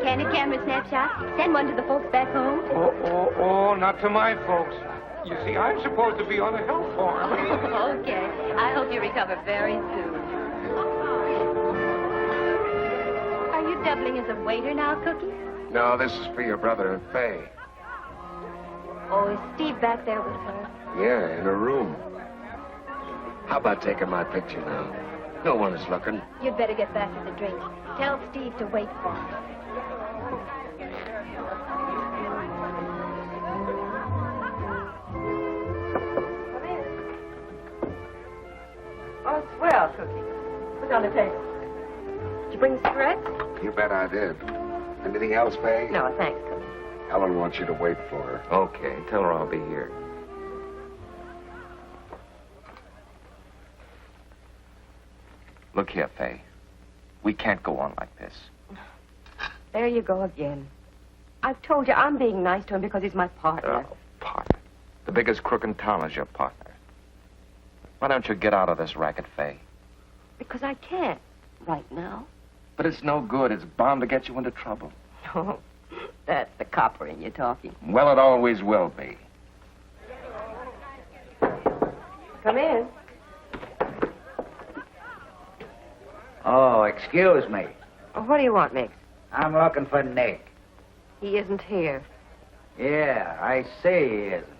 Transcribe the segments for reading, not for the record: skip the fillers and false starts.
Candid camera snapshot. Send one to the folks back home. Oh, not to my folks. You see, I'm supposed to be on a health farm. Okay. I hope you recover very soon. Are you doubling as a waiter now, Cookie? No, this is for your brother and Faye. Oh, is Steve back there with her? Yeah, in her room. How about taking my picture now? No one is looking. You'd better get back to the drink. Tell Steve to wait for me. Oh, swell, Cookie. What's on the table? Did you bring cigarettes? You bet I did. Anything else, Faye? No, thanks, Cookie. Helen wants you to wait for her. Okay, tell her I'll be here. Look here, Faye. We can't go on like this. There you go again. I've told you I'm being nice to him because he's my partner. Oh, partner. The biggest crook in town is your partner. Why don't you get out of this racket, Faye? Because I can't right now. But it's no good. It's bound to get you into trouble. Oh, that's the copper in you talking. Well, it always will be. Come in. Oh, excuse me. Oh, what do you want, Nick? I'm looking for Nick. He isn't here. Yeah, I see he isn't.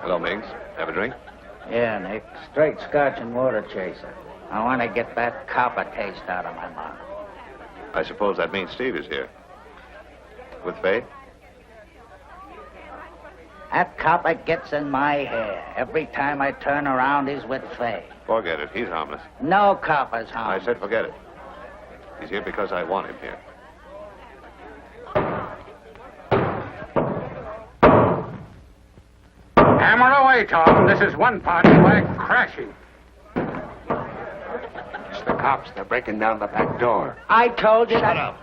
Hello, Miggs. Have a drink? Yeah, Nick. Straight scotch and water chaser. I want to get that copper taste out of my mouth. I suppose that means Steve is here. With Faye? That copper gets in my hair. Every time I turn around, he's with Faye. Forget it. He's harmless. No copper's harmless. I said forget it. He's here because I want him here. Hammer away, Tom. This is one party wag crashing. It's the cops. They're breaking down the back door. I told you Shut that... up.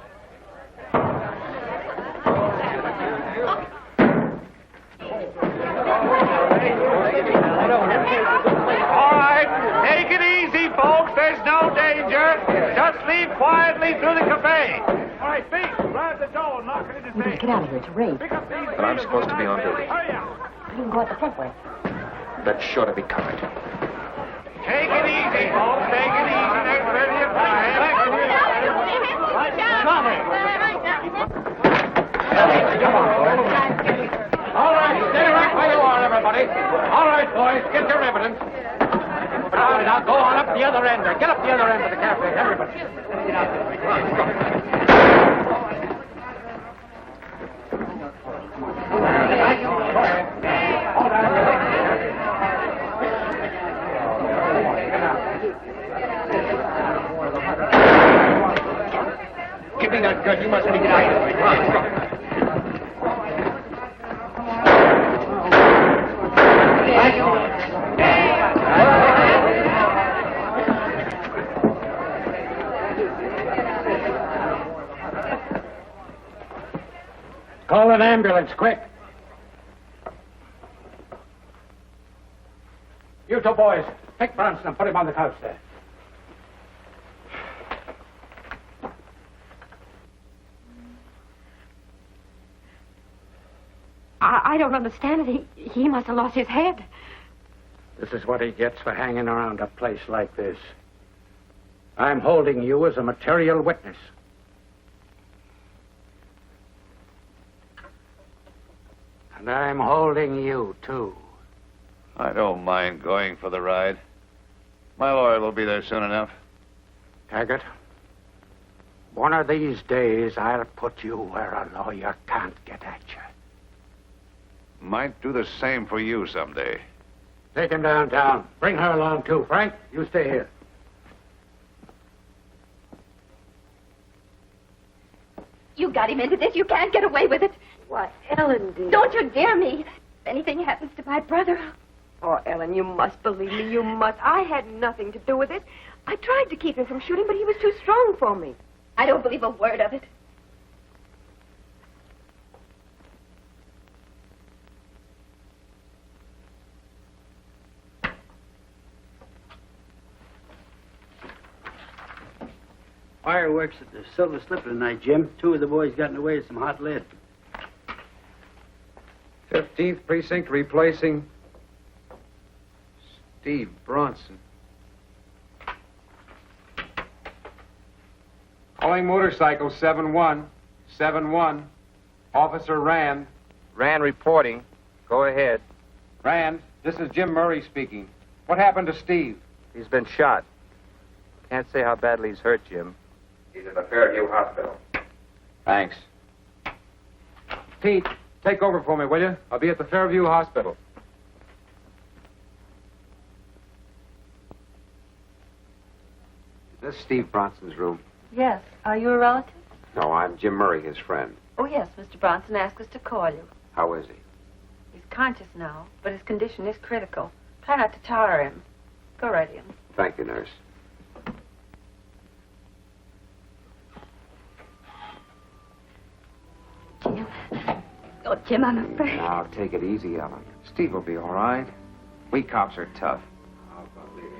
All right, take it easy, folks. There's no danger. Just leave quietly through the cafe. All right, Pete, grab the door and lock it in his face. Get out of here. It's a raid. Pick up these But I'm supposed to be on duty. Hurry up. You can go out the front way. That's sure to be covered. Take it easy, folks. Take it easy. There's plenty of time. All right, stay right where you are, everybody. All right, boys, get your evidence. Now go on up the other end. Get up the other end of the cafe, everybody. Give me that gun. You must be out of it. Come on, go. Call an ambulance, quick. You two boys, take Bronson and put him on the couch there. I don't understand it. He must have lost his head. This is what he gets for hanging around a place like this. I'm holding you as a material witness. And I'm holding you, too. I don't mind going for the ride. My lawyer will be there soon enough. Taggart, one of these days I'll put you where a lawyer can't get at you. Might do the same for you someday. Take him downtown. Bring her along, too. Frank, you stay here. You got him into this. You can't get away with it. What, Ellen, dear? Don't you dare me. If anything happens to my brother... Oh, Ellen, you must believe me. You must. I had nothing to do with it. I tried to keep him from shooting, but he was too strong for me. I don't believe a word of it. Fireworks at the Silver Slipper tonight, Jim. 2 of the boys got in the way of some hot lead. 15th Precinct replacing Steve Bronson. Calling motorcycle 7-1. 7-1. Officer Rand. Rand reporting. Go ahead. Rand, this is Jim Murray speaking. What happened to Steve? He's been shot. Can't say how badly he's hurt, Jim. He's at the Fairview Hospital. Thanks. Pete, take over for me, will you? I'll be at the Fairview Hospital. Is this Steve Bronson's room? Yes. Are you a relative? No, I'm Jim Murray, his friend. Oh, yes. Mr. Bronson asked us to call you. How is he? He's conscious now, but his condition is critical. Try not to tire him. Go right in. Thank you, nurse. Jim. Oh, Jim, I'm afraid. Now, take it easy, Ellen. Steve will be all right. We cops are tough. How about leaving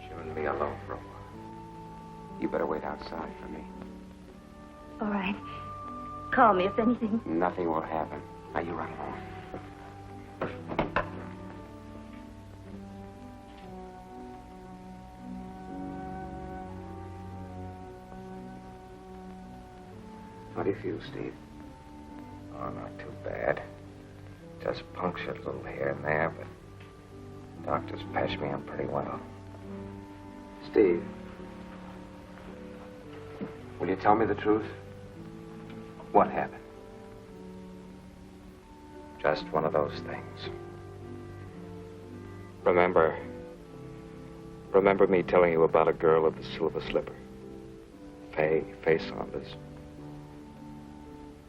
Jim and me alone for a while? You better wait outside for me. All right. Call me if anything. Nothing will happen. Now, you run along. How do you feel, Steve? Oh, not too bad. Just punctured a little here and there, but doctors patched me up pretty well. Steve, will you tell me the truth? What happened? Just one of those things. Remember me telling you about a girl at the Silver Slipper? Faye Saunders.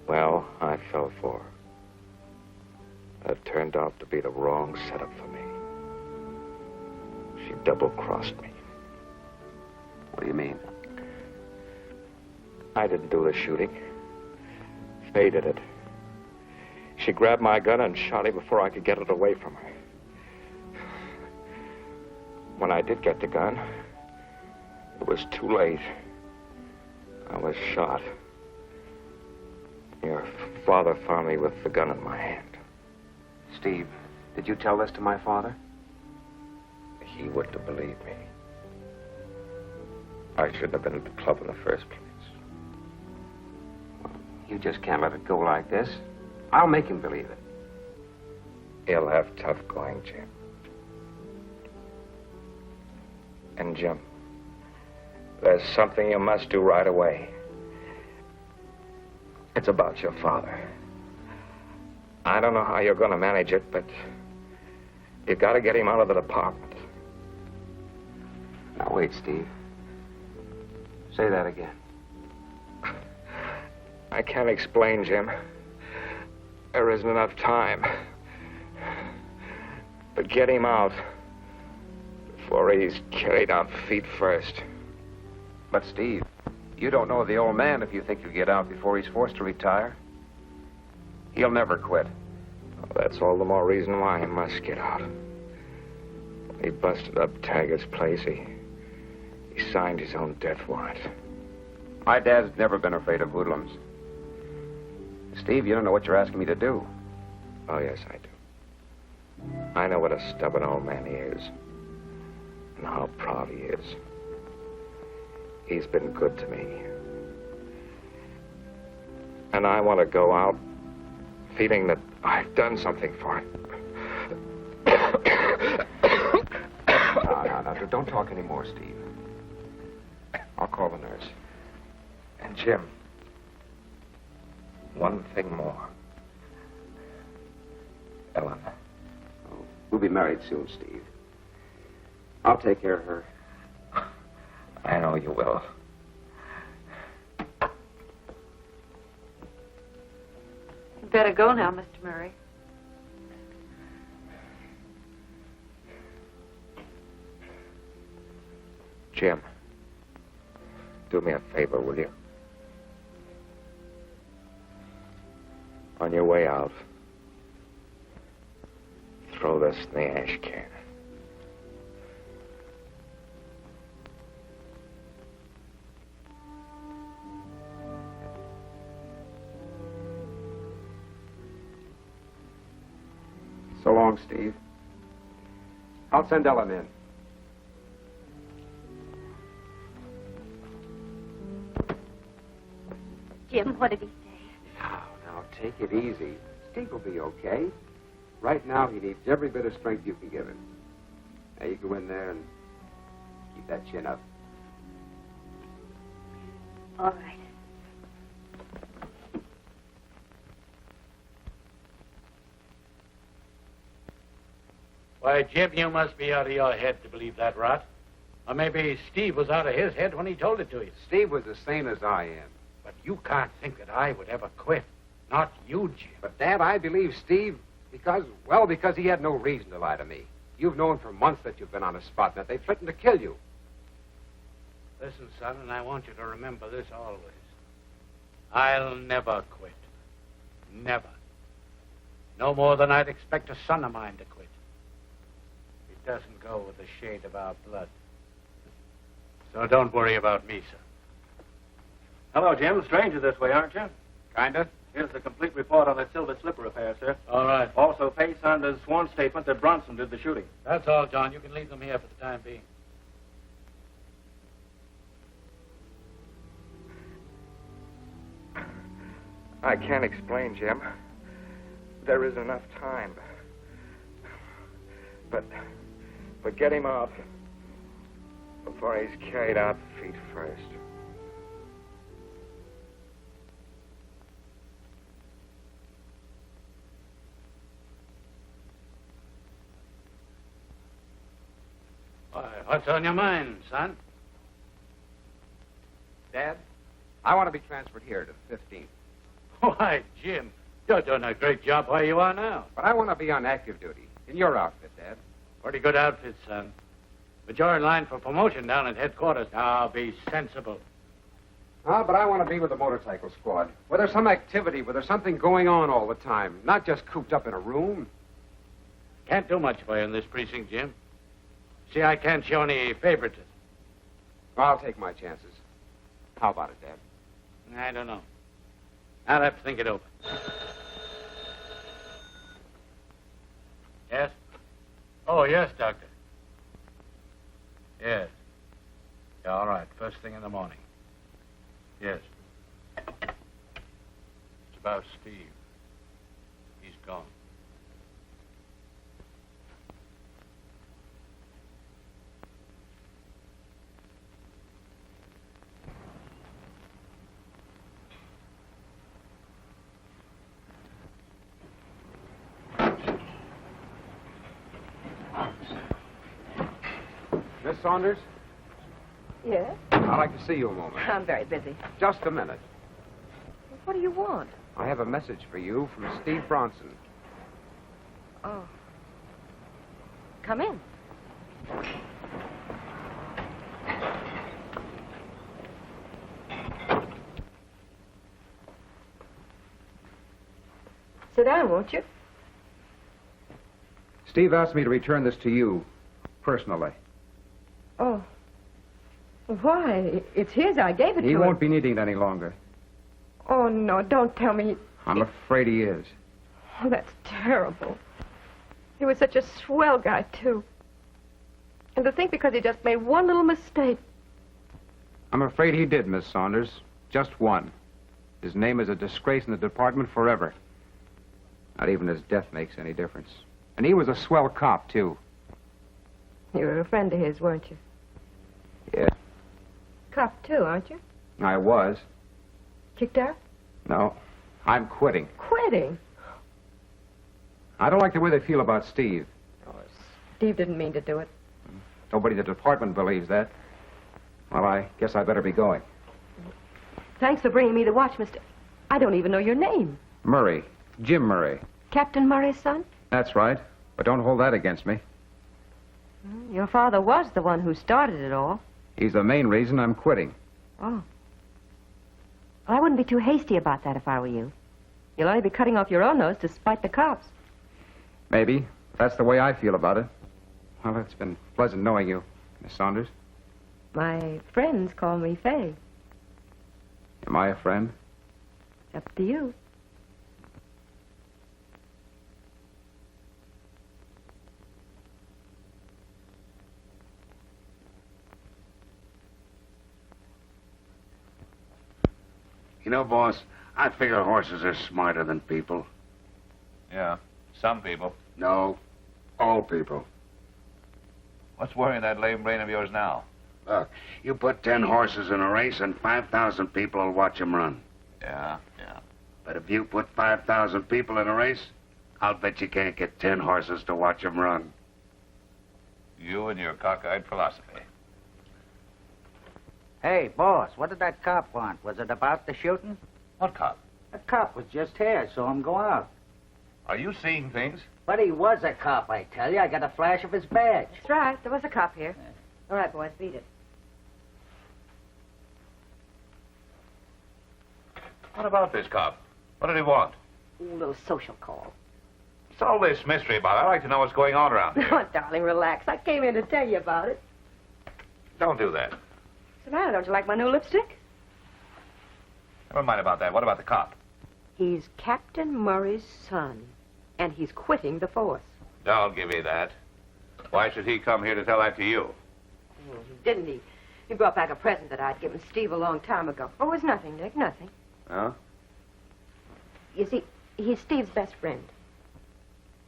Well, I fell for her. It turned out to be the wrong setup for me. She double-crossed me. What do you mean? I didn't do the shooting. Faye did it. She grabbed my gun and shot me before I could get it away from her. When I did get the gun, it was too late. I was shot. Your father found me with the gun in my hand. Steve, did you tell this to my father? He wouldn't have believed me. I shouldn't have been at the club in the first place. You just can't let it go like this. I'll make him believe it. He'll have tough going, Jim. And, Jim, there's something you must do right away. It's about your father. I don't know how you're going to manage it, but you got to get him out of the department. Now, wait, Steve. Say that again. I can't explain, Jim. There isn't enough time. But get him out before he's carried out feet first. But, Steve, you don't know the old man if you think you'll get out before he's forced to retire. He'll never quit. Well, that's all the more reason why he must get out. When he busted up Taggart's place, he signed his own death warrant. My dad's never been afraid of hoodlums. Steve, you don't know what you're asking me to do. Oh, yes, I do. I know what a stubborn old man he is. And how proud he is. He's been good to me. And I want to go out feeling that I've done something for him. No, don't talk anymore, Steve. I'll call the nurse. And, Jim, one thing more. Ellen. Oh, we'll be married soon, Steve. I'll take care of her. I know you will. You better go now, Mr. Murray. Jim, do me a favor, will you? On your way out, throw this in the ash can. So long, Steve. I'll send Ellen in. Jim, what did he say? Now, take it easy. Steve will be okay. Right now, he needs every bit of strength you can give him. Now, you go in there and keep that chin up. All right. Why, Jim, you must be out of your head to believe that rot. Or maybe Steve was out of his head when he told it to you. Steve was as sane as I am. But you can't think that I would ever quit. Not you, Jim. But, Dad, I believe Steve because he had no reason to lie to me. You've known for months that you've been on a spot and that they threatened to kill you. Listen, son, and I want you to remember this always. I'll never quit. Never. No more than I'd expect a son of mine to quit. It doesn't go with the shade of our blood. So don't worry about me, son. Hello, Jim. Stranger this way, aren't you? Kinda. Here's the complete report on the silver slipper affair, sir. All right. Also, Pace Saunders' sworn statement that Bronson did the shooting. That's all, John. You can leave them here for the time being. I can't explain, Jim. There isn't enough time. But get him out before he's carried out feet first. Why, what's on your mind, son? Dad, I want to be transferred here to the 15th. Why, Jim, you're doing a great job where you are now. But I want to be on active duty in your outfit, Dad. Pretty good outfit, son. But you're in line for promotion down at headquarters. Now, be sensible. But I want to be with the motorcycle squad. Where there's some activity, where there's something going on all the time. Not just cooped up in a room. Can't do much for you in this precinct, Jim. See, I can't show any favoritism. I'll take my chances. How about it, Dad? I don't know. I'll have to think it over. Yes? Oh, yes, Doctor. Yes. Yeah, all right. First thing in the morning. Yes. It's about Steve. He's gone. Miss Saunders, Yes? I'd like to see you a moment. I'm very busy. Just a minute. What do you want? I have a message for you from Steve Bronson. Oh. Come in. Sit down, won't you? Steve asked me to return this to you, personally. Oh. Why? It's his. I gave it to him. He won't be needing it any longer. Oh, no, don't tell me. I'm afraid he is. Oh, that's terrible. He was such a swell guy, too. And to think because he just made one little mistake. I'm afraid he did, Miss Saunders. Just one. His name is a disgrace in the department forever. Not even his death makes any difference. And he was a swell cop, too. You were a friend of his, weren't you? Yeah, Cop, too, aren't you? I was. Kicked out? No, I'm quitting. Quitting? I don't like the way they feel about Steve. Oh, Steve didn't mean to do it. Nobody in the department believes that. Well, I guess I better be going. Thanks for bringing me the watch, Mr. I don't even know your name. Murray. Jim Murray. Captain Murray's son? That's right. But don't hold that against me. Your father was the one who started it all. He's the main reason I'm quitting. Oh. Well, I wouldn't be too hasty about that if I were you. You'll only be cutting off your own nose to spite the cops. Maybe. That's the way I feel about it. Well, it's been pleasant knowing you, Miss Saunders. My friends call me Fay. Am I a friend? Up to you. know, boss, I figure horses are smarter than people. Yeah, some people. No, all people. What's worrying that lame brain of yours now? Look, you put 10 horses in a race and 5,000 people will watch them run. Yeah. But if you put 5,000 people in a race, I'll bet you can't get 10 horses to watch them run. You and your cockeyed philosophy. Hey, boss, what did that cop want? Was it about the shooting? What cop? The cop was just here, saw him go out. Are you seeing things? But he was a cop, I tell you. I got a flash of his badge. That's right. There was a cop here. All right, boys, beat it. What about this cop? What did he want? A little social call. What's all this mystery about? I'd like to know what's going on around here. Oh, darling, relax. I came in to tell you about it. Don't do that. What's the matter? Don't you like my new lipstick? Never mind about that. What about the cop? He's Captain Murray's son, and he's quitting the force. Don't give me that. Why should he come here to tell that to you? Oh, didn't he? He brought back a present that I'd given Steve a long time ago. Oh, it was nothing, Nick, nothing. Huh? You see, he's Steve's best friend.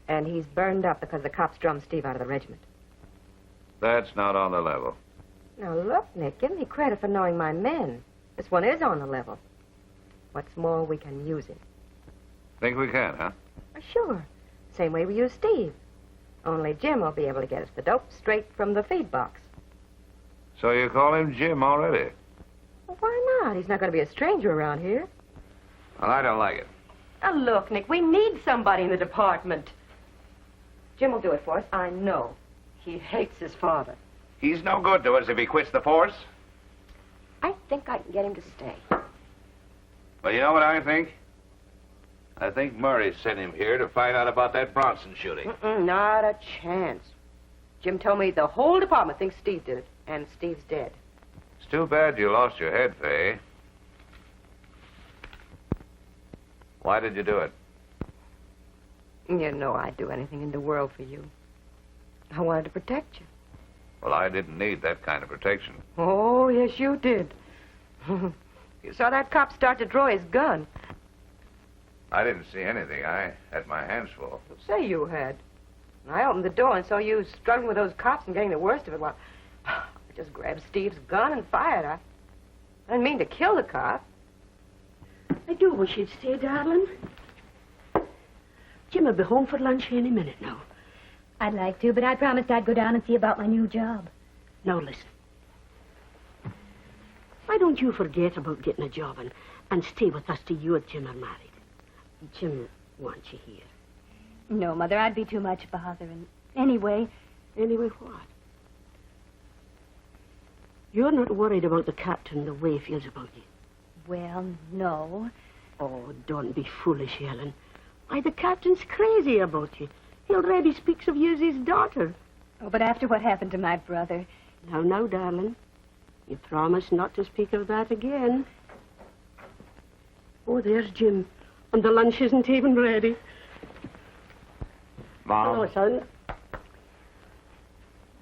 And he's burned up because the cops drummed Steve out of the regiment. That's not on the level. Now, look, Nick, give me credit for knowing my men. This one is on the level. What's more, we can use him. Think we can, huh? Sure. Same way we use Steve. Only Jim will be able to get us the dope straight from the feed box. So you call him Jim already? Well, why not? He's not going to be a stranger around here. Well, I don't like it. Now, look, Nick, we need somebody in the department. Jim will do it for us, I know. He hates his father. He's no good to us if he quits the force. I think I can get him to stay. Well, you know what I think? I think Murray sent him here to find out about that Bronson shooting. Not a chance. Jim told me the whole department thinks Steve did it, and Steve's dead. It's too bad you lost your head, Fay. Why did you do it? You know I'd do anything in the world for you. I wanted to protect you. Well, I didn't need that kind of protection. Oh, yes, you did. You saw that cop start to draw his gun. I didn't see anything. I had my hands full. Say you had. I opened the door and saw you struggling with those cops and getting the worst of it. Well, I just grabbed Steve's gun and fired. I didn't mean to kill the cop. I do wish you'd stay, darling. Jim will be home for lunch any minute now. I'd like to, but I promised I'd go down and see about my new job. Now, listen. Why don't you forget about getting a job and stay with us till you and Jim are married? Jim wants you here. No, Mother, I'd be too much bother. And anyway... Anyway what? You're not worried about the captain the way he feels about you? Well, no. Oh, don't be foolish, Helen. Why, the captain's crazy about you. He already speaks of you as his daughter. Oh, but after what happened to my brother... Now, darling. You promise not to speak of that again. Oh, there's Jim. And the lunch isn't even ready. Mom. Hello, son.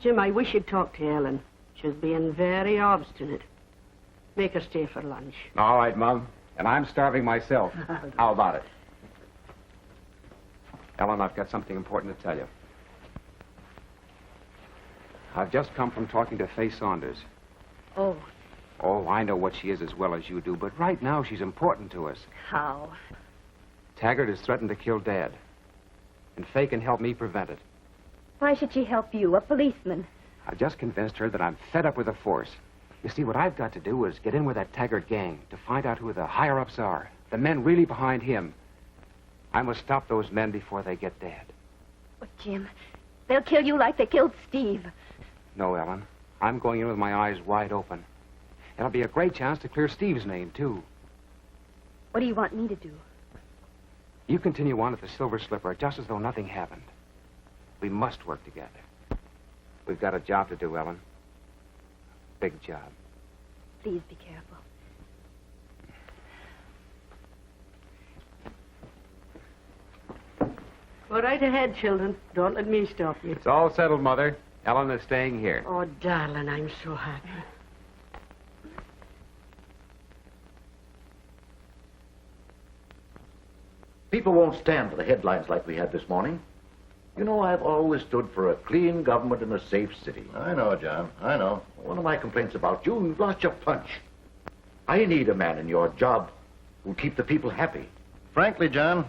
Jim, I wish you'd talk to Ellen. She's being very obstinate. Make her stay for lunch. All right, Mom. And I'm starving myself. How about it? Ellen, I've got something important to tell you. I've just come from talking to Fay Saunders. Oh. Oh, I know what she is as well as you do, but right now she's important to us. How? Taggart has threatened to kill Dad. And Fay can help me prevent it. Why should she help you, a policeman? I've just convinced her that I'm fed up with the force. You see, what I've got to do is get in with that Taggart gang to find out who the higher-ups are, the men really behind him. I must stop those men before they get Dad. Oh, Jim, they'll kill you like they killed Steve. No, Ellen. I'm going in with my eyes wide open. It'll be a great chance to clear Steve's name, too. What do you want me to do? You continue on at the Silver Slipper just as though nothing happened. We must work together. We've got a job to do, Ellen. Big job. Please be careful. Go right ahead, children. Don't let me stop you. It's all settled, Mother. Ellen is staying here. Oh, darling, I'm so happy. People won't stand for the headlines like we had this morning. You know, I've always stood for a clean government and a safe city. I know, John. I know. One of my complaints about you, you've lost your punch. I need a man in your job who'll keep the people happy. Frankly, John,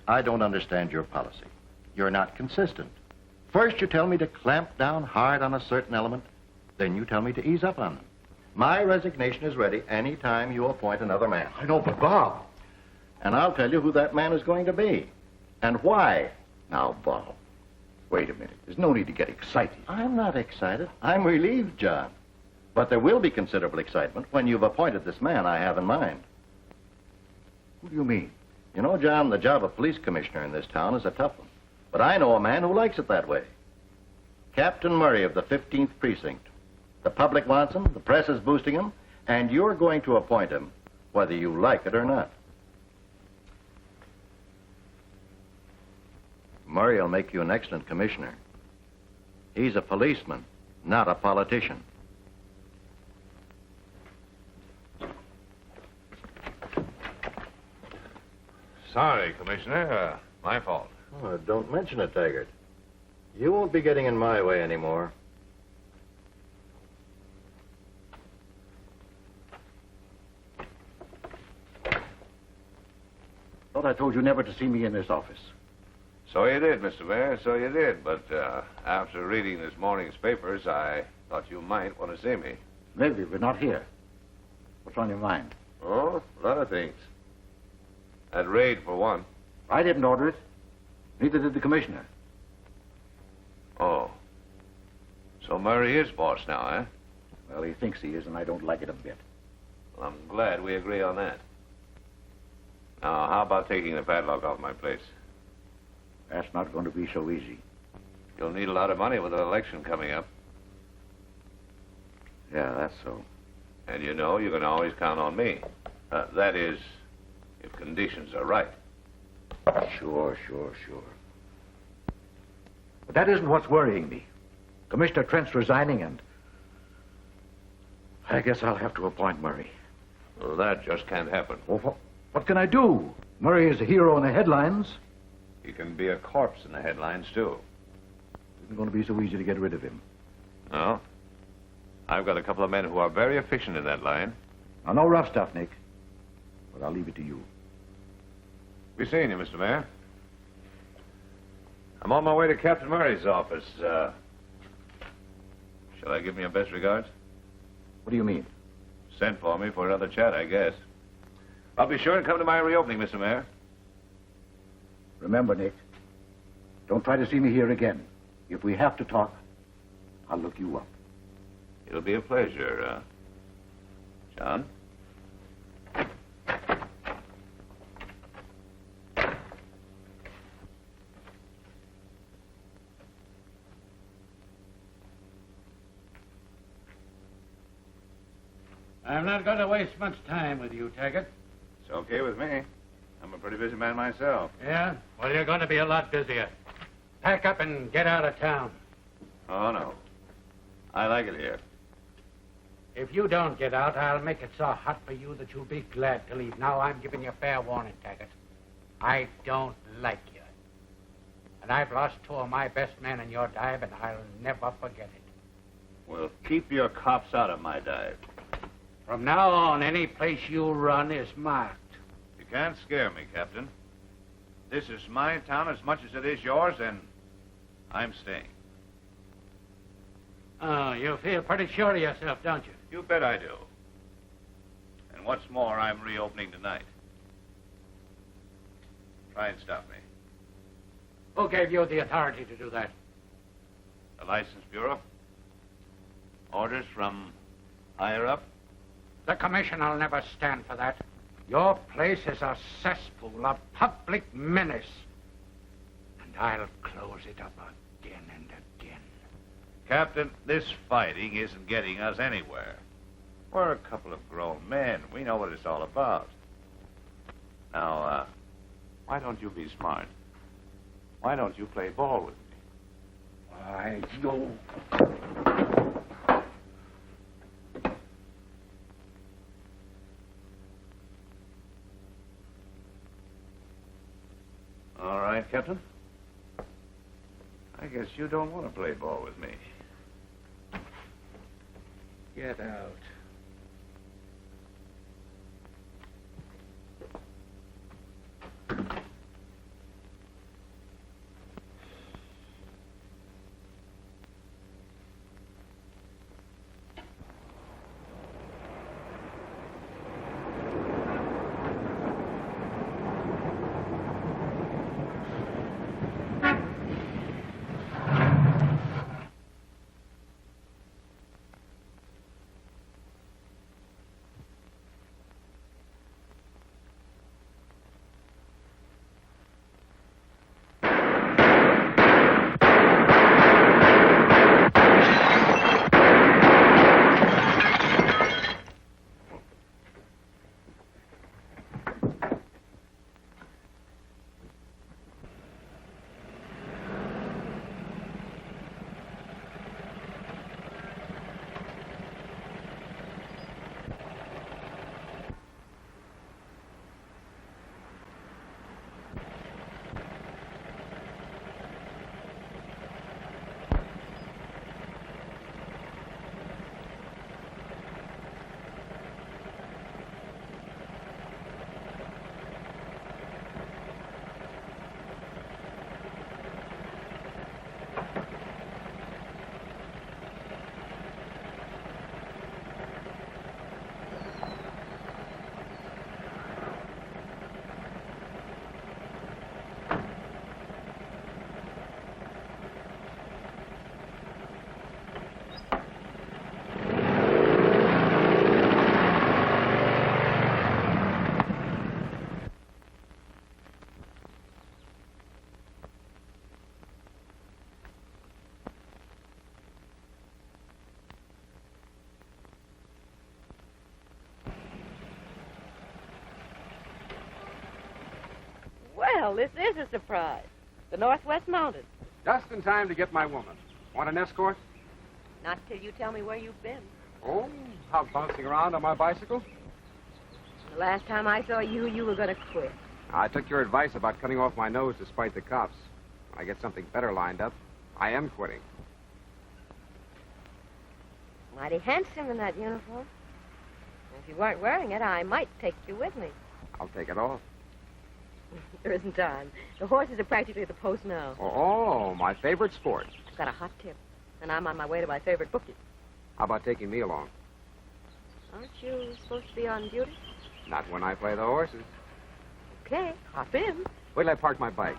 I don't understand your policy. You're not consistent. First, you tell me to clamp down hard on a certain element. Then you tell me to ease up on them. My resignation is ready any time you appoint another man. I know, but Bob. And I'll tell you who that man is going to be. And why. Now, Bob, wait a minute. There's no need to get excited. I'm not excited. I'm relieved, John. But there will be considerable excitement when you've appointed this man I have in mind. Who do you mean? You know, John, the job of police commissioner in this town is a tough one. But I know a man who likes it that way. Captain Murray of the 15th Precinct. The public wants him, the press is boosting him, and you're going to appoint him, whether you like it or not. Murray will make you an excellent commissioner. He's a policeman, not a politician. Sorry, Commissioner. My fault. Oh, don't mention it, Taggart. You won't be getting in my way anymore. Thought I told you never to see me in this office. So you did, Mr. Mayor, so you did. But after reading this morning's papers, I thought you might want to see me. Maybe we're not here. What's on your mind? Oh, a lot of things. That raid, for one. I didn't order it. Neither did the commissioner. Oh. So Murray is boss now, eh? Well, he thinks he is, and I don't like it a bit. Well, I'm glad we agree on that. Now, how about taking the padlock off my place? That's not going to be so easy. You'll need a lot of money with an election coming up. Yeah, that's so. And you know you can always count on me. That is, if conditions are right. Sure. But that isn't what's worrying me. Commissioner Trent's resigning, and I guess I'll have to appoint Murray. Well, that just can't happen. Well, what can I do? Murray is a hero in the headlines. He can be a corpse in the headlines, too. It isn't going to be so easy to get rid of him. No? I've got a couple of men who are very efficient in that line. Now, no rough stuff, Nick. But I'll leave it to you. Be seeing you, Mr. Mayor. I'm on my way to Captain Murray's office. Shall I give me your best regards? What do you mean? Sent for me for another chat, I guess. I'll be sure to come to my reopening, Mr. Mayor. Remember, Nick, don't try to see me here again. If we have to talk, I'll look you up. It'll be a pleasure, John. I'm not going to waste much time with you, Taggart. It's okay with me. I'm a pretty busy man myself. Yeah? Well, you're going to be a lot busier. Pack up and get out of town. Oh, no. I like it here. If you don't get out, I'll make it so hot for you that you'll be glad to leave. Now, I'm giving you fair warning, Taggart. I don't like you. And I've lost two of my best men in your dive, and I'll never forget it. Well, keep your cops out of my dive. From now on, any place you run is marked. You can't scare me, Captain. This is my town as much as it is yours, and I'm staying. Oh, you feel pretty sure of yourself, don't you? You bet I do. And what's more, I'm reopening tonight. Try and stop me. Who gave you the authority to do that? The License Bureau? Orders from higher up? The commission will never stand for that. Your place is a cesspool, a public menace. And I'll close it up again and again. Captain, this fighting isn't getting us anywhere. We're a couple of grown men. We know what it's all about. Now, why don't you be smart? Why don't you play ball with me? Why, you... All right, Captain. I guess you don't want to play ball with me. Get out. Well, this is a surprise. The Northwest Mounted. Just in time to get my woman. Want an escort? Not till you tell me where you've been. Oh, how bouncing around on my bicycle? The last time I saw you, you were going to quit. I took your advice about cutting off my nose despite the cops. When I get something better lined up, I am quitting. Mighty handsome in that uniform. If you weren't wearing it, I might take you with me. I'll take it off. There isn't time. The horses are practically at the post now. Oh, my favorite sport. I've got a hot tip, and I'm on my way to my favorite bookie. How about taking me along? Aren't you supposed to be on duty? Not when I play the horses. Okay, hop in. Wait till I park my bike.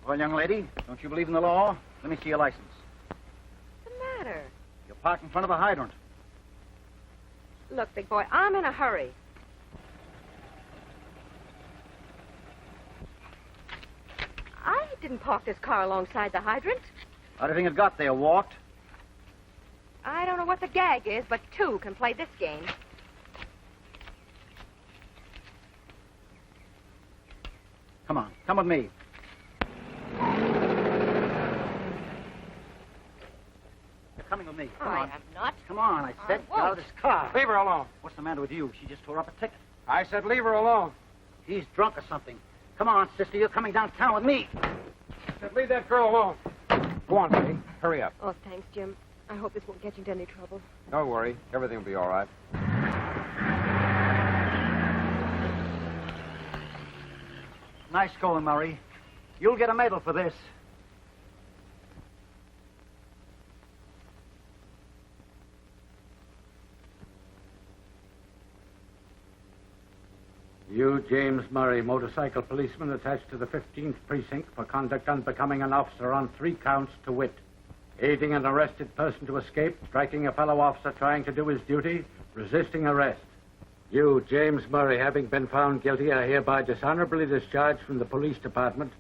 Well, young lady, don't you believe in the law? Let me see your license. What's the matter? You're parked in front of a hydrant. Look, big boy, I'm in a hurry. I didn't park this car alongside the hydrant. How do you think it got there? Walked? I don't know what the gag is, but two can play this game. Come on, come with me. You're coming with me. Come on. I am not. Come on, I said. Get out of this car. Leave her alone. What's the matter with you? She just tore up a ticket. I said leave her alone. He's drunk or something. Come on, sister, you're coming downtown with me. I said leave that girl alone. Go on, Betty. Hurry up. Oh, thanks, Jim. I hope this won't get you into any trouble. Don't worry. Everything will be all right. Nice going, Murray. You'll get a medal for this. You, James Murray, motorcycle policeman attached to the 15th Precinct for conduct unbecoming an officer on 3 counts to wit. Aiding an arrested person to escape, striking a fellow officer trying to do his duty, resisting arrest. You, James Murray, having been found guilty, are hereby dishonorably discharged from the police department.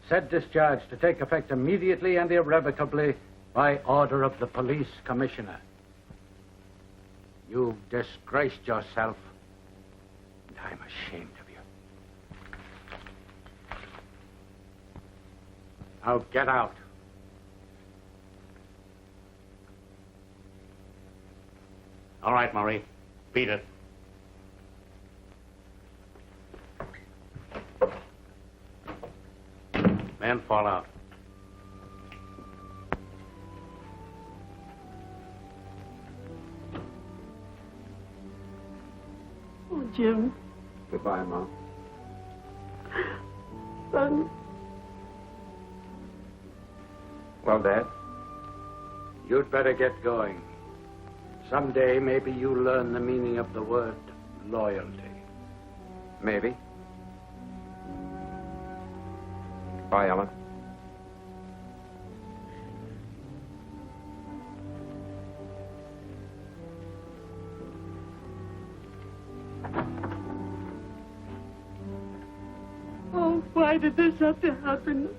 Said discharge to take effect immediately and irrevocably by order of the police commissioner. You've disgraced yourself. I'm ashamed of you. Now get out. All right, Murray. Beat it. Men, fall out. Oh, Jim. Goodbye, Mom. Son. Well, Dad? You'd better get going. Someday, maybe you'll learn the meaning of the word loyalty. Maybe. Bye, Ellen. Oh, why did this have to happen?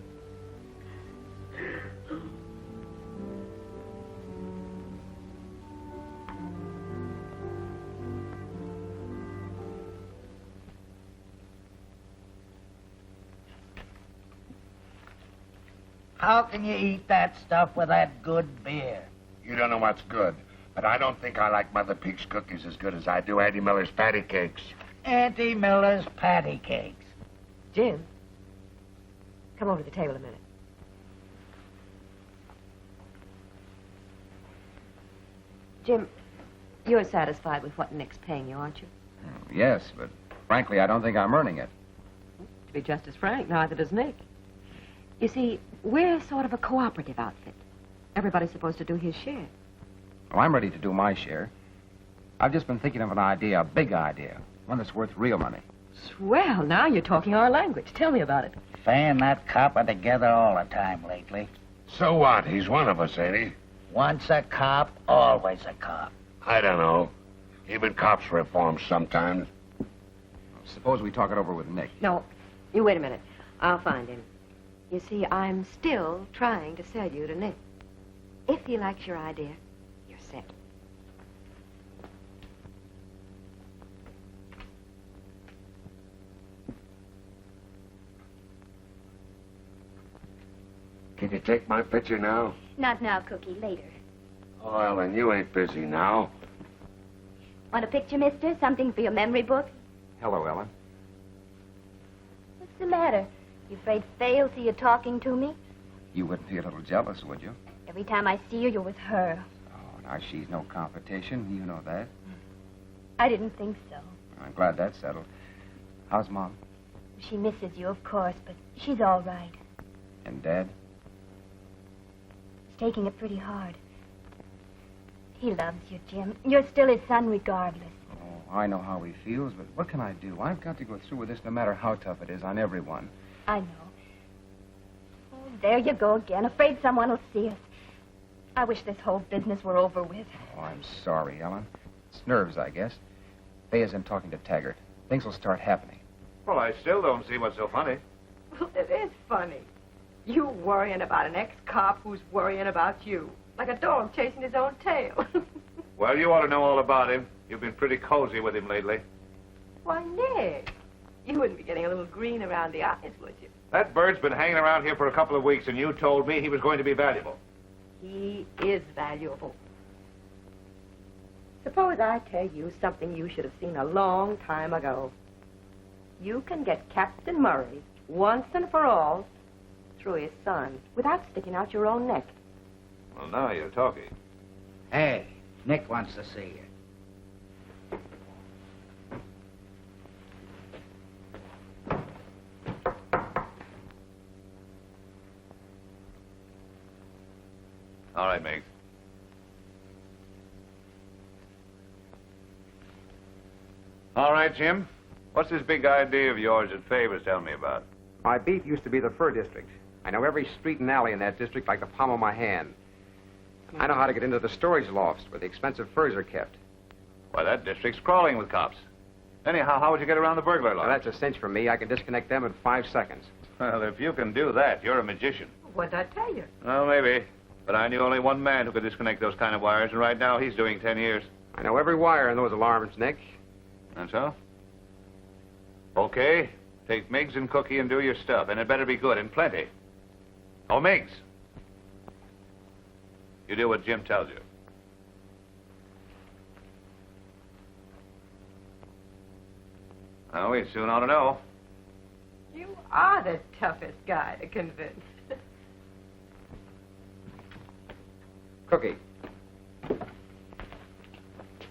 How can you eat that stuff with that good beer? You don't know what's good, but I don't think I like Mother Peak's cookies as good as I do Auntie Miller's patty cakes. Auntie Miller's patty cakes. Jim, come over to the table a minute. Jim, you're satisfied with what Nick's paying you, aren't you? Yes, but frankly, I don't think I'm earning it. To be just as frank, neither does Nick. You see, we're sort of a cooperative outfit. Everybody's supposed to do his share. Well, I'm ready to do my share. I've just been thinking of an idea, a big idea, one that's worth real money. Swell, now you're talking our language. Tell me about it. Fan that copper together all the time lately. So what? He's one of us, ain't he? Once a cop, always a cop. I don't know. Even cops reform sometimes. Suppose we talk it over with Nick. No, you wait a minute. I'll find him. You see, I'm still trying to sell you to Nick. If he likes your idea, you're set. Can you take my picture now? Not now, Cookie. Later. Oh, Ellen, you ain't busy now. Want a picture, mister? Something for your memory book? Hello, Ellen. What's the matter? You afraid Fay'll see you talking to me? You wouldn't be a little jealous, would you? Every time I see you, you're with her. Oh, now, she's no competition. You know that. I didn't think so. I'm glad that's settled. How's Mom? She misses you, of course, but she's all right. And Dad? He's taking it pretty hard. He loves you, Jim. You're still his son regardless. Oh, I know how he feels, but what can I do? I've got to go through with this no matter how tough it is on everyone. I know. Oh, there you go again. Afraid someone will see us. I wish this whole business were over with. Oh, I'm sorry, Ellen. It's nerves, I guess. Fay isn't talking to Taggart. Things will start happening. Well, I still don't see what's so funny. Well, it is funny. You worrying about an ex-cop who's worrying about you. Like a dog chasing his own tail. Well, you ought to know all about him. You've been pretty cozy with him lately. Why, Nick, you wouldn't be getting a little green around the eyes, would you? That bird's been hanging around here for a couple of weeks, and you told me he was going to be valuable. He is valuable. Suppose I tell you something you should have seen a long time ago. You can get Captain Murray, once and for all, through his son, without sticking out your own neck. Well, now you're talking. Hey, Nick wants to see you. All right, Meg. All right, Jim. What's this big idea of yours that Fay was telling me about? My beat used to be the fur district. I know every street and alley in that district like the palm of my hand. I know how to get into the storage lofts where the expensive furs are kept. Why, that district's crawling with cops. Anyhow, how would you get around the burglar alarm? Now, that's a cinch for me. I can disconnect them in 5 seconds. Well, if you can do that, you're a magician. What'd I tell you? Well, maybe. But I knew only one man who could disconnect those kind of wires, and right now he's doing 10 years. I know every wire in those alarms, Nick. And so? Okay. Take Miggs and Cookie and do your stuff, and it better be good and plenty. Oh, Miggs. You do what Jim tells you. Oh, we soon ought to know. You are the toughest guy to convince. Cookie,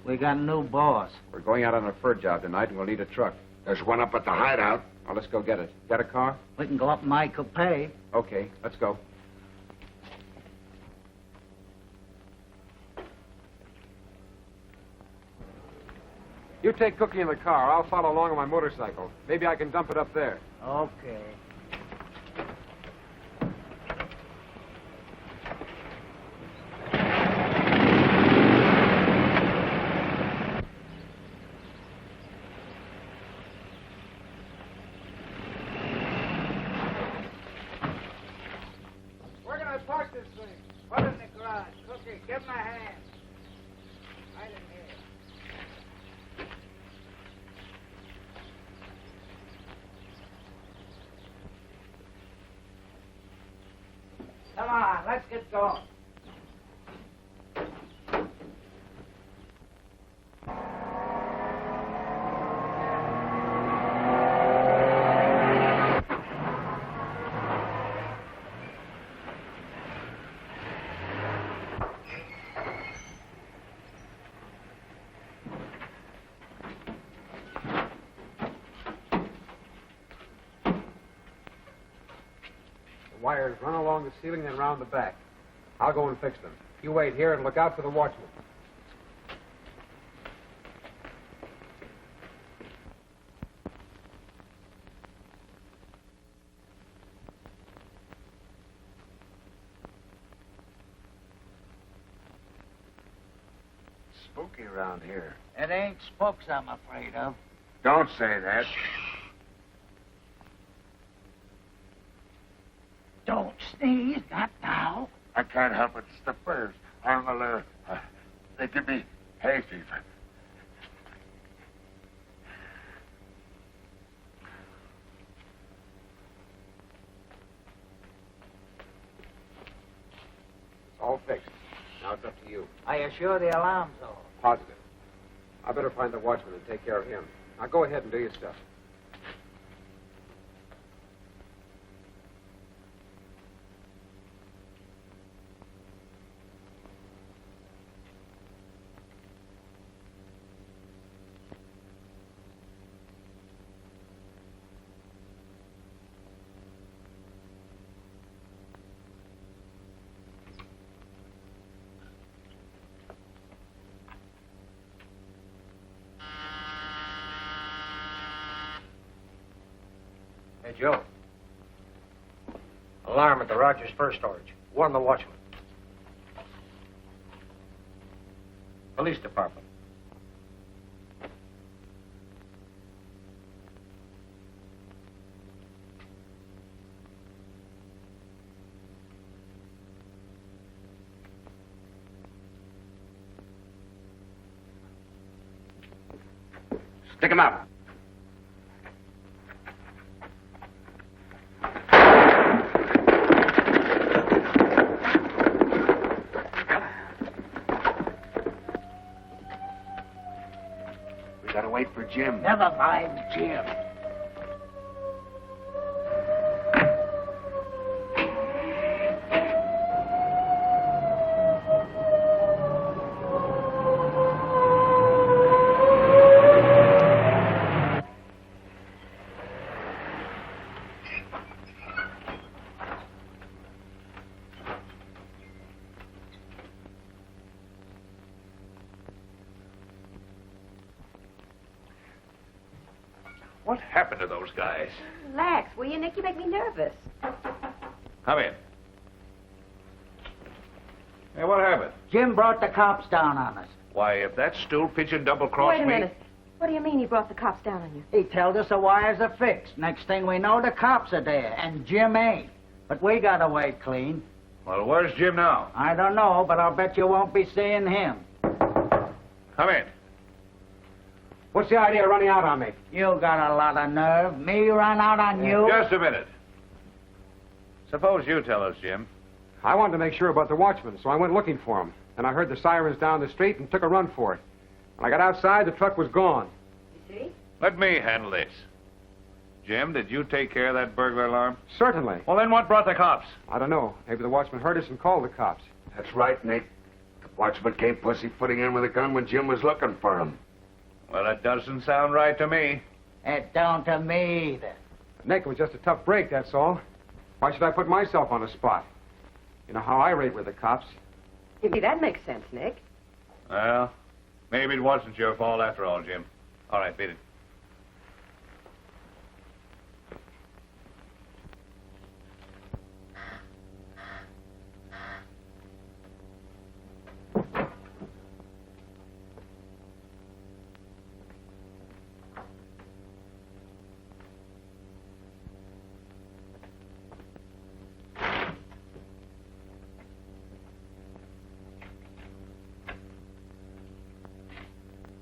We got a new boss. we're going out on a fur job tonight, and we'll need a truck. There's one up at the hideout. Well, let's go get it. Got a car? We can go up my coupe. Okay, let's go. You take Cookie in the car. I'll follow along on my motorcycle. Maybe I can dump it up there. Okay. Where can I park this thing? Put it in the garage. Cookie, give him a hand. Right in here. Come on, let's get going. The wires run along the ceiling and round the back. I'll go and fix them. You wait here and look out for the watchman. Spooky around here. It ain't spooks I'm afraid of. Don't say that. Don't sneeze, not now. I can't help it. It's the birds. I'm a they give me hay fever. It's all fixed. Now it's up to you. Are you sure the alarm's off? Positive. I better find the watchman and take care of him. Now go ahead and do your stuff. Hey, Joe. Alarm at the Rogers Fur Storage. Warn the watchman. Police Department. Stick him up. We gotta wait for Jim. Never mind, Jim. What happened to those guys? Relax, will you, Nick? You make me nervous. Come in. Hey, what happened? Jim brought the cops down on us. Why, if that stool pigeon double-crossed Wait a me... minute. What do you mean he brought the cops down on you? He told us the wires are fixed. Next thing we know, the cops are there, and Jim ain't. But we got away clean. Well, where's Jim now? I don't know, but I'll bet you won't be seeing him. Come in. What's the idea of running out on me? You got a lot of nerve. Me run out on you? Just a minute. Suppose you tell us, Jim. I wanted to make sure about the watchman, so I went looking for him. And I heard the sirens down the street and took a run for it. When I got outside, the truck was gone. You see? Let me handle this. Jim, did you take care of that burglar alarm? Certainly. Well, then what brought the cops? I don't know. Maybe the watchman heard us and called the cops. That's right, Nick. The watchman came pussyfooting in with a gun when Jim was looking for him. Well, that doesn't sound right to me. It don't to me either. Nick, it was just a tough break, that's all. Why should I put myself on the spot? You know how I rate with the cops. Maybe that makes sense, Nick. Well, maybe it wasn't your fault after all, Jim. All right, beat it.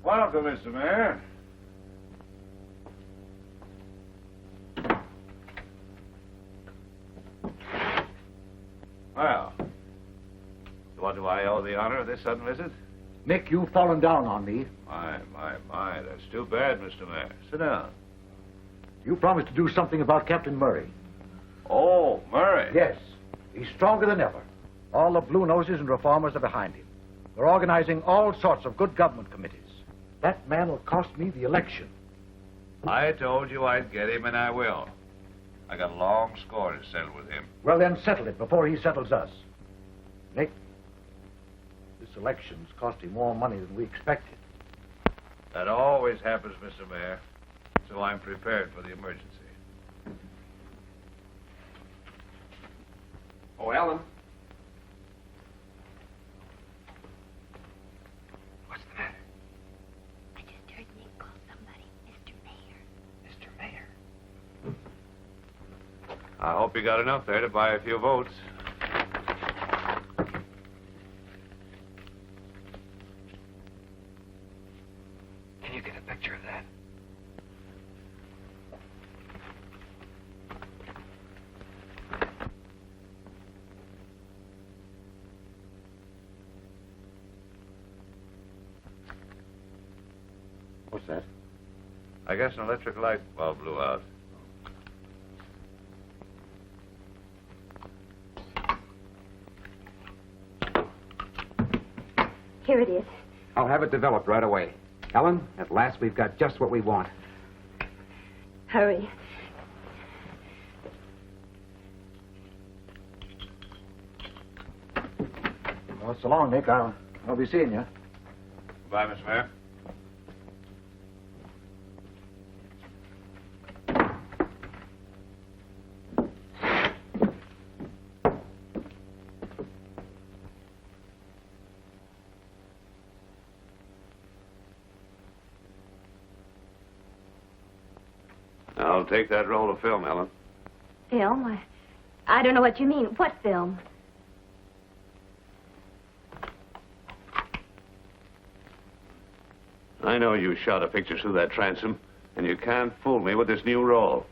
Welcome, Mr. Mayor. Well, what do I owe the honor of this sudden visit? Nick, you've fallen down on me. My, that's too bad, Mr. Mayor. Sit down. You promised to do something about Captain Murray. Oh, Murray. Yes. He's stronger than ever. All the Blue Noses and reformers are behind him. They're organizing all sorts of good government committees. That man will cost me the election. I told you I'd get him, and I will. I got a long score to settle with him. Well, then settle it before he settles us. Nick, this election's costing more money than we expected. That always happens, Mr. Mayor. So I'm prepared for the emergency. Oh, Ellen. I just heard Nick call somebody Mr. Mayor. Mr. Mayor. I hope you got enough there to buy a few votes. Can you get a picture of that? What's that? I guess an electric light bulb blew out. Here it is. I'll have it developed right away. Ellen, at last we've got just what we want. Hurry. Well, so long, Nick. I'll be seeing you. Goodbye, Mr. Mayor. I'll take that roll of film, Ellen. Film? I don't know what you mean. What film? I know you shot a picture through that transom, and you can't fool me with this new roll.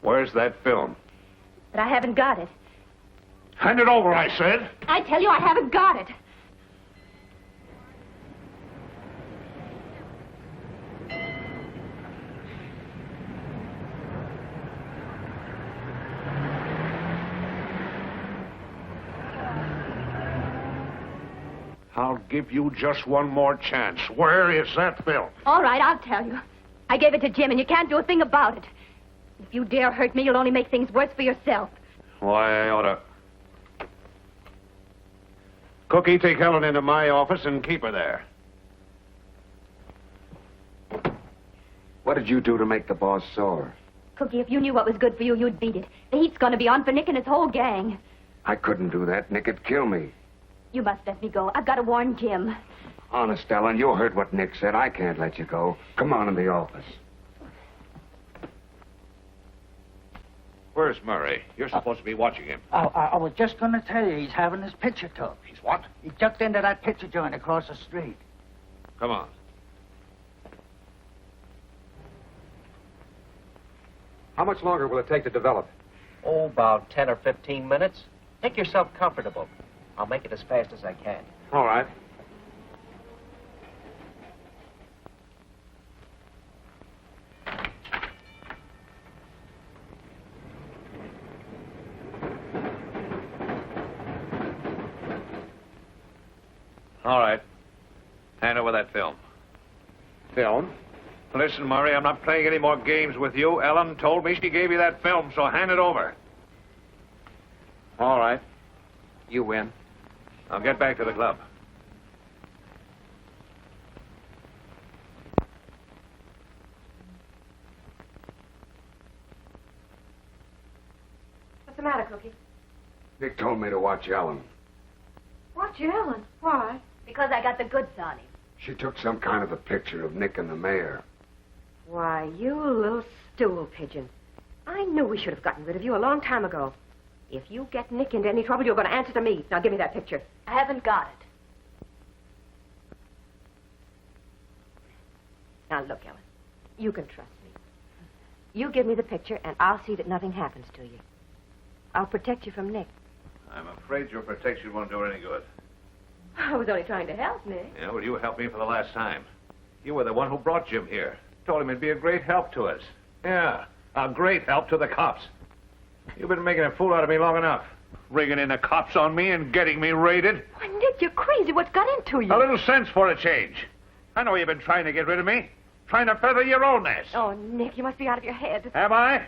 Where's that film? But I haven't got it. Hand it over, I said. I tell you, I haven't got it. I'll give you just one more chance. Where is that film? All right, I'll tell you. I gave it to Jim, and you can't do a thing about it. If you dare hurt me, you'll only make things worse for yourself. Why, I ought to... Cookie, take Helen into my office and keep her there. What did you do to make the boss sore? Cookie, if you knew what was good for you, you'd beat it. The heat's going to be on for Nick and his whole gang. I couldn't do that. Nick would kill me. You must let me go. I've got to warn Jim. Honest, Ellen, you heard what Nick said. I can't let you go. Come on in the office. Where's Murray? You're supposed to be watching him. I was just going to tell you, he's having his picture took. He's what? He tucked into that picture joint across the street. Come on. How much longer will it take to develop? Oh, about 10 or 15 minutes. Make yourself comfortable. I'll make it as fast as I can. All right. All right. Hand over that film. Film? Listen, Murray, I'm not playing any more games with you. Ellen told me she gave you that film, so hand it over. All right. You win. I'll get back to the club. What's the matter, Cookie? Nick told me to watch Ellen. Watch Ellen. Why? Because I got the goods on him. She took some kind of a picture of Nick and the mayor. Why, you little stool pigeon. I knew we should have gotten rid of you a long time ago. If you get Nick into any trouble, you're going to answer to me. Now, give me that picture. I haven't got it. Now, look, Ellen. You can trust me. You give me the picture, and I'll see that nothing happens to you. I'll protect you from Nick. I'm afraid your protection won't do any good. I was only trying to help, Nick. Yeah, well, you helped me for the last time. You were the one who brought Jim here. Told him it'd be a great help to us. Yeah, a great help to the cops. You've been making a fool out of me long enough. Ringing in the cops on me and getting me raided. Why, Nick, you're crazy. What's got into you? A little sense for a change. I know you've been trying to get rid of me. Trying to feather your own nest. Oh, Nick, you must be out of your head. Am I?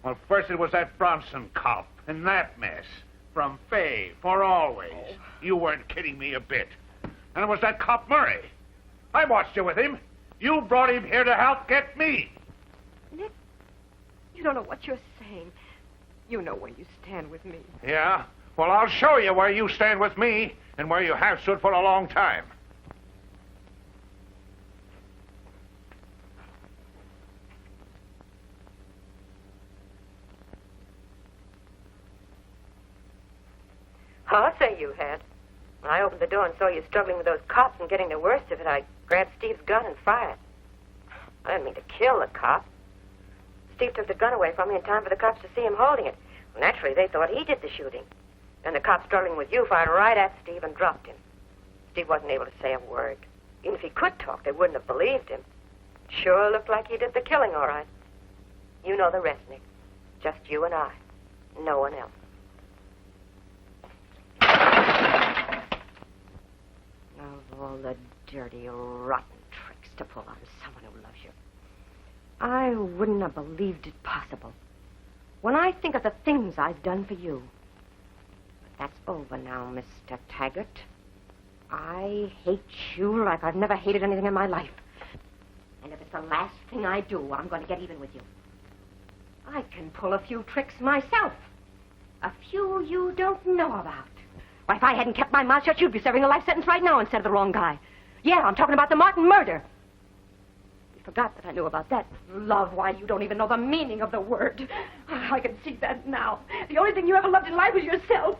Well, first it was that Bronson cop and that mess. From Fay, for always. Oh. You weren't kidding me a bit. And it was that cop Murray. I watched you with him. You brought him here to help get me. Nick, you don't know what you're saying. You know where you stand with me. Yeah? Well, I'll show you where you stand with me and where you have stood for a long time. I'll say you had. When I opened the door and saw you struggling with those cops and getting the worst of it, I grabbed Steve's gun and fired. I didn't mean to kill the cop. Steve took the gun away from me in time for the cops to see him holding it. Well, naturally, they thought he did the shooting. And the cop struggling with you fired right at Steve and dropped him. Steve wasn't able to say a word. Even if he could talk, they wouldn't have believed him. Sure looked like he did the killing, all right. You know the rest, Nick. Just you and I. No one else. Of all the dirty, rotten tricks to pull on someone who loves you. I wouldn't have believed it possible. When I think of the things I've done for you. But that's over now, Mr. Taggart. I hate you like I've never hated anything in my life. And if it's the last thing I do, I'm going to get even with you. I can pull a few tricks myself. A few you don't know about. Why, if I hadn't kept my mouth shut, you'd be serving a life sentence right now instead of the wrong guy. Yeah, I'm talking about the Martin murder. You forgot that I knew about that. Love, why, you don't even know the meaning of the word. I can see that now. The only thing you ever loved in life was yourself.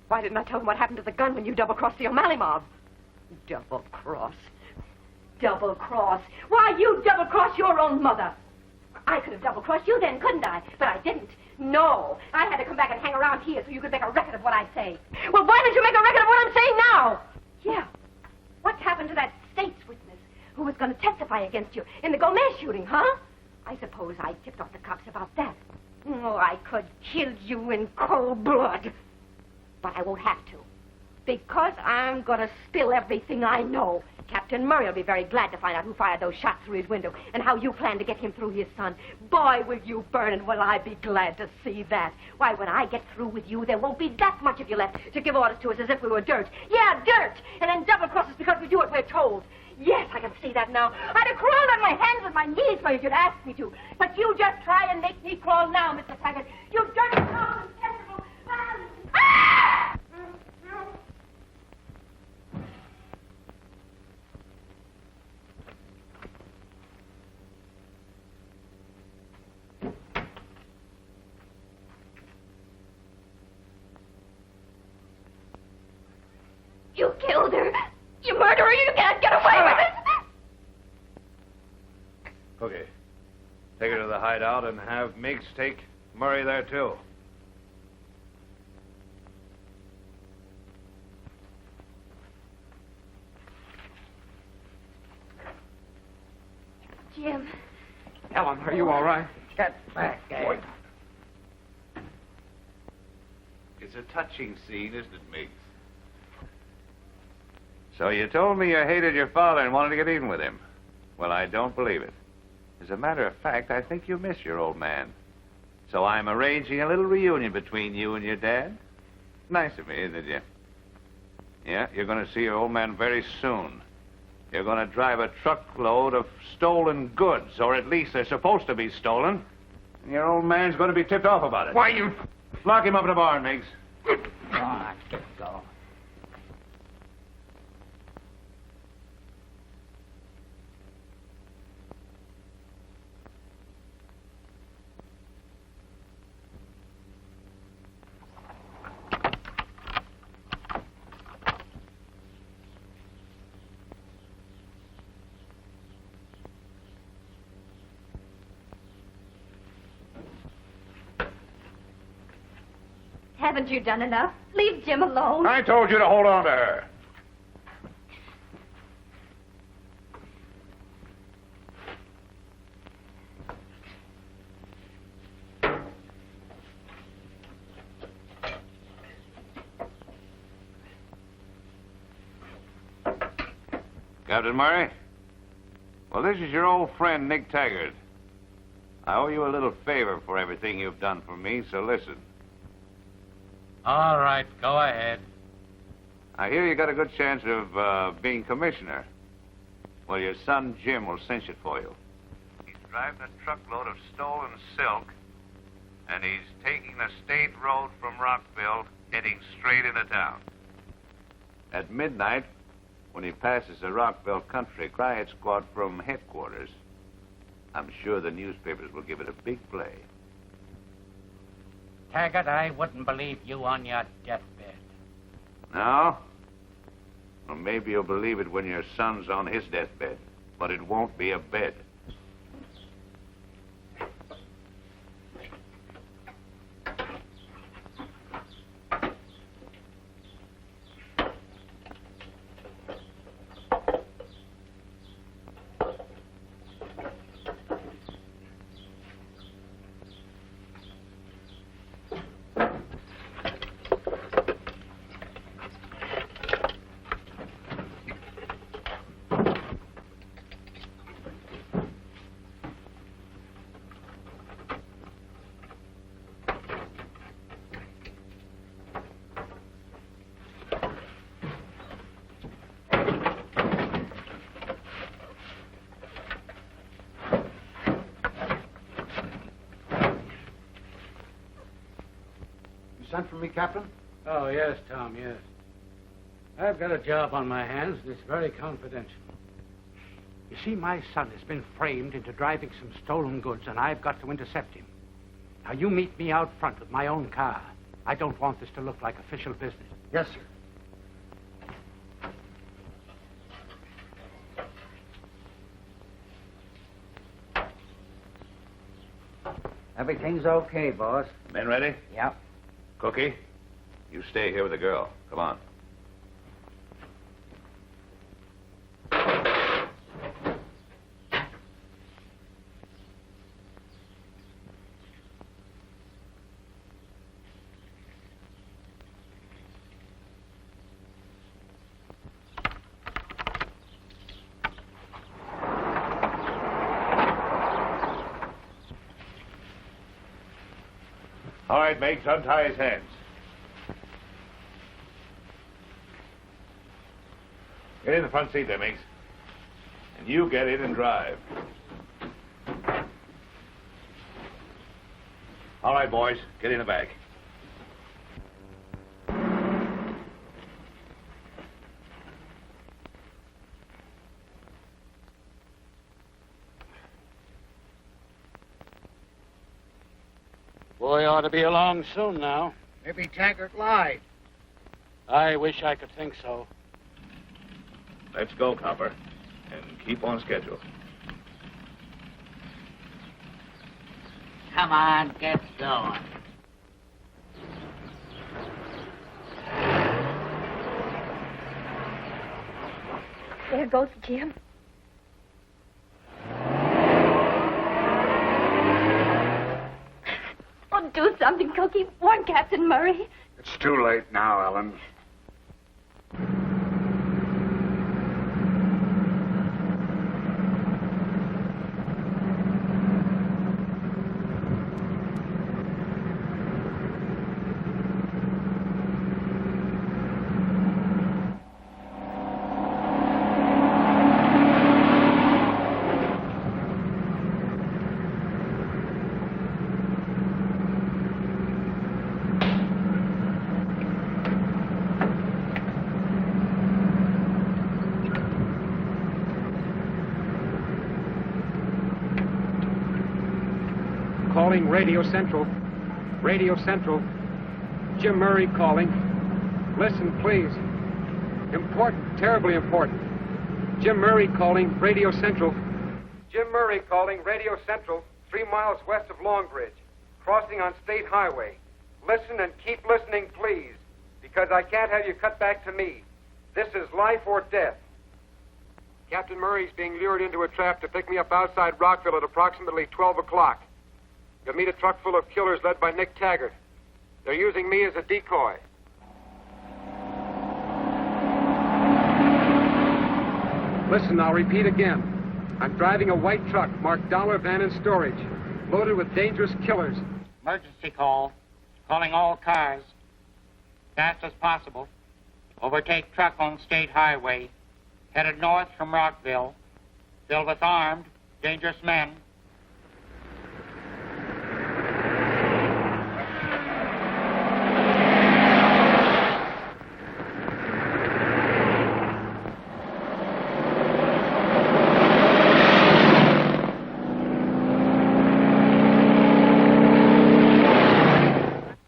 Why didn't I tell them what happened to the gun when you double-crossed the O'Malley mob? Double-cross. Double-cross. Why, you double-crossed your own mother. I could have double-crossed you then, couldn't I? But I didn't. No. I had to come back and hang around here so you could make a record of what I say. Well, why don't you make a record of what I'm saying now? Yeah. What's happened to that state's witness who was going to testify against you in the Gomez shooting, huh? I suppose I tipped off the cops about that. Oh, I could kill you in cold blood. But I won't have to. Because I'm going to spill everything I know. Captain Murray will be very glad to find out who fired those shots through his window and how you plan to get him through his son. Boy, will you burn, and will I be glad to see that. Why, when I get through with you, there won't be that much of you left to give orders to us as if we were dirt. Yeah, dirt! And then double-cross us because we do what we're told. Yes, I can see that now. I'd have crawled on my hands and my knees for you if you'd asked me to. But you just try and make me crawl now, Mr. Taggart. You dirty, cold, contemptible... Ah! You killed her. You murderer. You can't get away with it. Okay. Take her to the hideout and have Miggs take Murray there, too. Jim. Ellen, are you all right? Get back, Gabe. It's a touching scene, isn't it, Miggs? So you told me you hated your father and wanted to get even with him. Well, I don't believe it. As a matter of fact, I think you miss your old man. So I'm arranging a little reunion between you and your dad. Nice of me, isn't it, Jim? Yeah, you're going to see your old man very soon. You're going to drive a truckload of stolen goods, or at least they're supposed to be stolen. And your old man's going to be tipped off about it. Why, you... Lock him up in the barn, Miggs. Go on, get going. Haven't you done enough? Leave Jim alone. I told you to hold on to her. Captain Murray? Well, this is your old friend, Nick Taggart. I owe you a little favor for everything you've done for me, so listen. All right, go ahead. I hear you got a good chance of being commissioner. Well, your son Jim will cinch it for you. He's driving a truckload of stolen silk, and he's taking the state road from Rockville, heading straight into town. At midnight, when he passes the Rockville country, cry it squad from headquarters. I'm sure the newspapers will give it a big play. Taggart, I wouldn't believe you on your deathbed. No? Well, maybe you'll believe it when your son's on his deathbed, but it won't be a bed. Sent for me, Captain? Oh, yes, Tom, yes. I've got a job on my hands, and it's very confidential. You see, my son has been framed into driving some stolen goods, and I've got to intercept him. Now, you meet me out front with my own car. I don't want this to look like official business. Yes, sir. Everything's okay, boss. Men ready? Yep. Cookie, you stay here with the girl. Come on. All right, Miggs, untie his hands. Get in the front seat there, Miggs. And you get in and drive. All right, boys, get in the back. Boy ought to be along soon now. Maybe Taggart lied. I wish I could think so. Let's go, Copper, and keep on schedule. Come on, get going. There goes Jim. Oh, do something, Cookie. Warn Captain Murray. It's too late now, Ellen. Calling Radio Central. Radio Central. Jim Murray calling. Listen, please. Important, terribly important. Jim Murray calling Radio Central. Jim Murray calling Radio Central, 3 miles west of Longbridge, crossing on State Highway. Listen and keep listening, please, because I can't have you cut back to me. This is life or death. Captain Murray's being lured into a trap to pick me up outside Rockville at approximately 12 o'clock. You'll meet a truck full of killers led by Nick Taggart. They're using me as a decoy. Listen, I'll repeat again. I'm driving a white truck marked Dollar Van and Storage, loaded with dangerous killers. Emergency call. Calling all cars. Fast as possible. Overtake truck on State Highway. Headed north from Rockville. Filled with armed, dangerous men.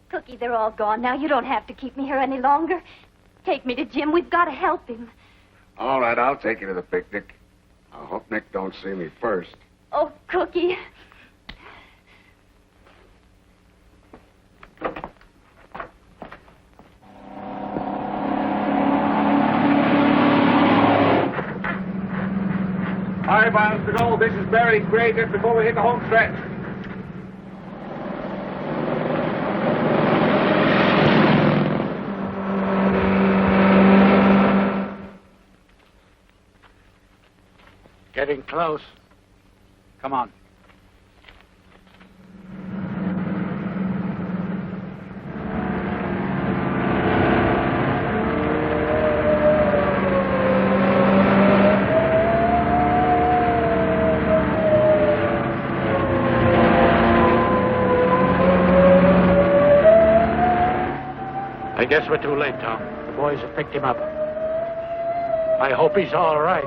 Cookie, they're all gone now. You don't have to keep me here any longer. Take me to Jim. We've got to help him. All right, I'll take you to the picnic. I hope Nick don't see me first. Oh, Cookie. All right, miles to go. This is Barry Gray just before we hit the home stretch. Getting close. Come on. I guess we're too late, Tom. The boys have picked him up. I hope he's all right.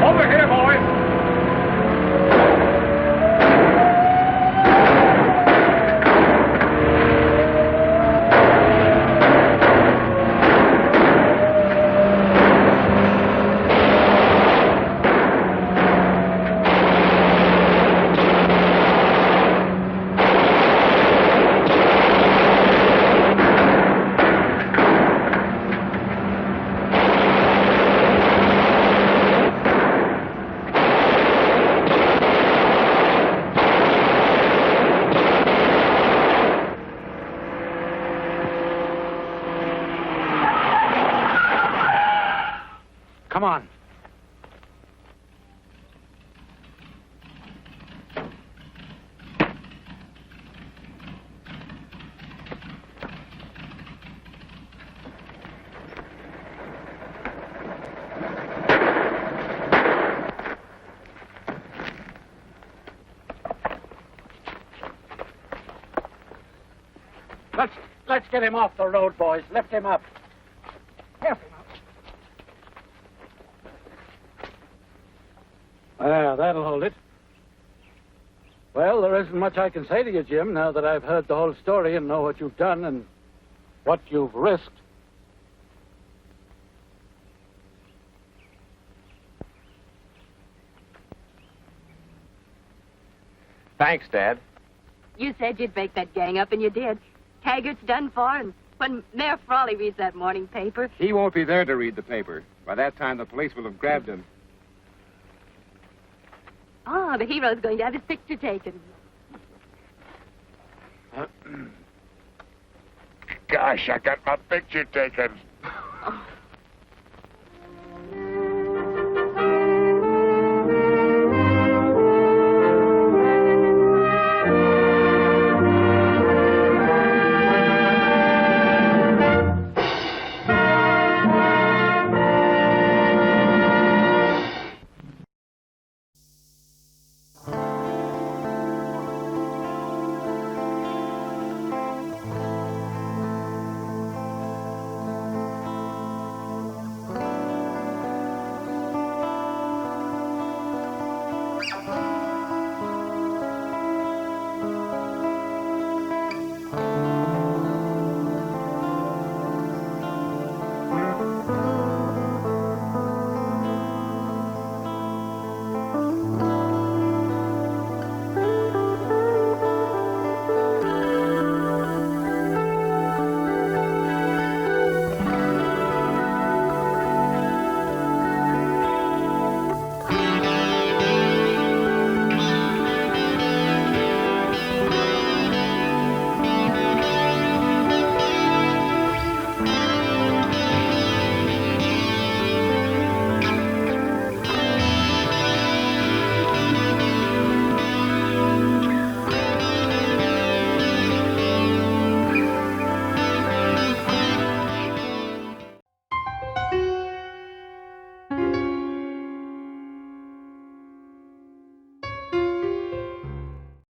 Over here, boys! Come on. Let's get him off the road, boys. Lift him up. Help him up. That'll hold it. Well, there isn't much I can say to you, Jim, now that I've heard the whole story and know what you've done and what you've risked. Thanks, Dad. You said you'd break that gang up, and you did. Taggart's done for, and when Mayor Frawley reads that morning paper... He won't be there to read the paper. By that time, the police will have grabbed him. Oh, the hero's going to have his picture taken. Gosh, I got my picture taken.